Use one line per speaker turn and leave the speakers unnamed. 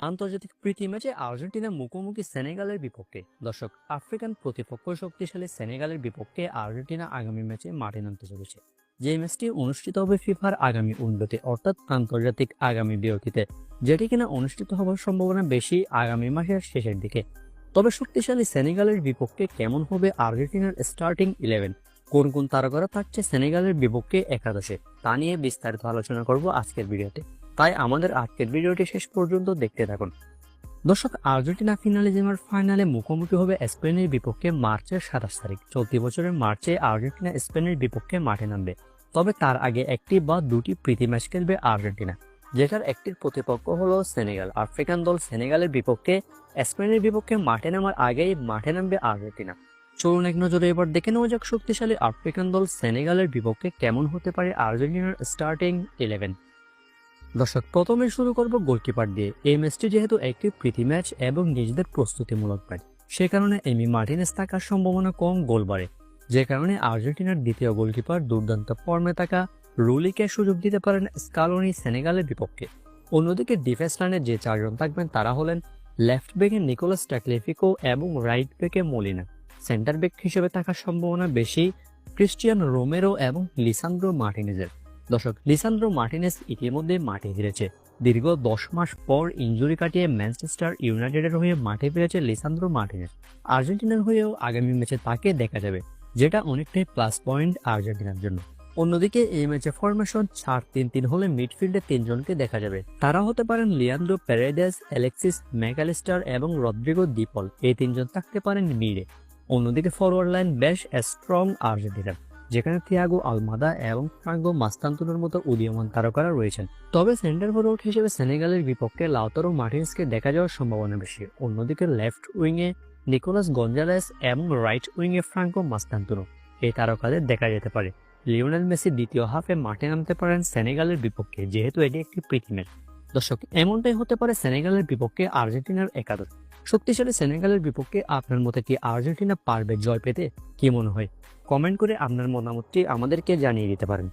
আন্তর্জাতিক প্রীতি ম্যাচে আর্জেন্টিনা মুখোমুখি সেনেগালের বিপক্ষে। দর্শক, আফ্রিকান প্রতিপক্ষ শক্তিশালী সেনেগালের বিপক্ষে আর্জেন্টিনা আগামী ম্যাচে মাঠে নামতে চলেছে। যে ম্যাচটি অনুষ্ঠিত হবে ফিফার আগামী উইন্ডোতে, অর্থাৎ আন্তর্জাতিক আগামী বিরতিতে, যেটি কিনা অনুষ্ঠিত হওয়ার সম্ভাবনা বেশি আগামী মাসের শেষের দিকে। তবে শক্তিশালী সেনেগালের বিপক্ষে কেমন হবে আর্জেন্টিনার স্টার্টিং 11, কোন কোন তারকারা থাকছে সেনেগালের বিপক্ষে একাদশে, তা নিয়ে বিস্তারিত আলোচনা করব আজকের ভিডিওতে। তাই আমাদের আজকের ভিডিওটি শেষ পর্যন্ত দেখতে থাকুন। দর্শক, আর্জেন্টিনা ফাইনালে মুখোমুখি হবে স্পেনের বিপক্ষে মার্চের 27 তারিখ। চলতি বছরের মার্চে আর্জেন্টিনা স্পেনের বিপক্ষে মাঠে নামবে। তবে তার আগে একটি বা দুটি প্রীতি ম্যাচ খেলবে আর্জেন্টিনা, যেটার একটির প্রতিপক্ষ হলো সেনেগাল। আফ্রিকান দল সেনেগালের বিপক্ষে স্পেনের বিপক্ষে মাঠে নামার আগেই মাঠে নামবে আর্জেন্টিনা। চলুন এক নজরে এবার দেখে নেওয়া যাক শক্তিশালী আফ্রিকান দল সেনেগালের বিপক্ষে কেমন হতে পারে আর্জেন্টিনার স্টার্টিং 11। দর্শক, প্রথমে শুরু করব গোলকিপার দিয়ে। এই ম্যাচটি যেহেতু একটি প্রীতি ম্যাচ এবং নিজেদের প্রস্তুতিমূলক ম্যাচ, সে কারণে এমি মার্টিনেজ থাকার সম্ভাবনা কম গোল বাড়ে, যে কারণে আর্জেন্টিনার দ্বিতীয় গোলকিপার দুর্দান্ত ফর্মে থাকা রুলিকে সুযোগ দিতে পারেন স্কালোনি সেনেগালের বিপক্ষে। অন্যদিকে ডিফেন্স লাইনে যে চারজন থাকবেন তারা হলেন লেফট ব্যাকে নিকোলাস টাকলেফিকো এবং রাইট ব্যাকে মলিনা। সেন্টার ব্যাক হিসেবে থাকার সম্ভাবনা বেশি ক্রিস্টিয়ান রোমেরো এবং লিসান্দ্রো মার্টিনেজের। দর্শক, লিসান্দ্রো মার্টিনেজ ইতিমধ্যে মাঠে ফিরেছে। দীর্ঘ 10 মাস পর ইনজুরি কাটিয়ে ম্যানচেস্টার ইউনাইটেডের হয়ে মাঠে ফিরেছে লিসান্দ্রো মার্টিনেজ। আর্জেন্টিনার হয়েও আগামী ম্যাচে তাকে দেখা যাবে, যেটা অনেকটাই প্লাস পয়েন্ট আর্জেন্টিনার জন্য। অন্যদিকে এই ম্যাচে ফরমেশন 4-3-3 হলে মিডফিল্ডে তিনজনকে দেখা যাবে। তারা হতে পারেন লিয়ান্দ্রো পেরেদেস, অ্যালেক্সিস ম্যাকঅ্যালিস্টার এবং রদ্রিগো দিপল। এই তিনজন থাকতে পারেন মিডে। অন্যদিকে ফরওয়ার্ড লাইন বেশ স্ট্রং আর্জেন্টিনার, যেখানে থিয়াগো আলমাদা এবং ফ্রাঙ্কো মাস্তান্তুনের মতো উদীয়মান তারকারা রয়েছেন। তবে সেন্টার ফরওয়ার্ড হিসেবে সেনেগালের বিপক্ষে লাউতারো মার্টিনেজকে দেখা যাওয়ার সম্ভাবনা বেশি। অন্যদিকে লেফট উইংয়ে নিকোলাস গঞ্জালেস এবং রাইট উইংয়ে ফ্রাঙ্কো মাস্তান্তুনো, এই তারকাদের দেখা যেতে পারে। লিওনেল মেসি দ্বিতীয় হাফে মাঠে নামতে পারেন সেনেগালের বিপক্ষে, যেহেতু এটি একটি প্রীতি ম্যাচ। দর্শক, এমনটাই হতে পারে সেনেগালের বিপক্ষে আর্জেন্টিনার একাদশ। শক্তিশালী সেনেগালের বিপক্ষে আপনার মতে কি আর্জেন্টিনা পারবে জয় পেতে? কি মনে হয়? কমেন্ট করে আপনার মতামতটি আমাদেরকে জানিয়ে দিতে পারেন।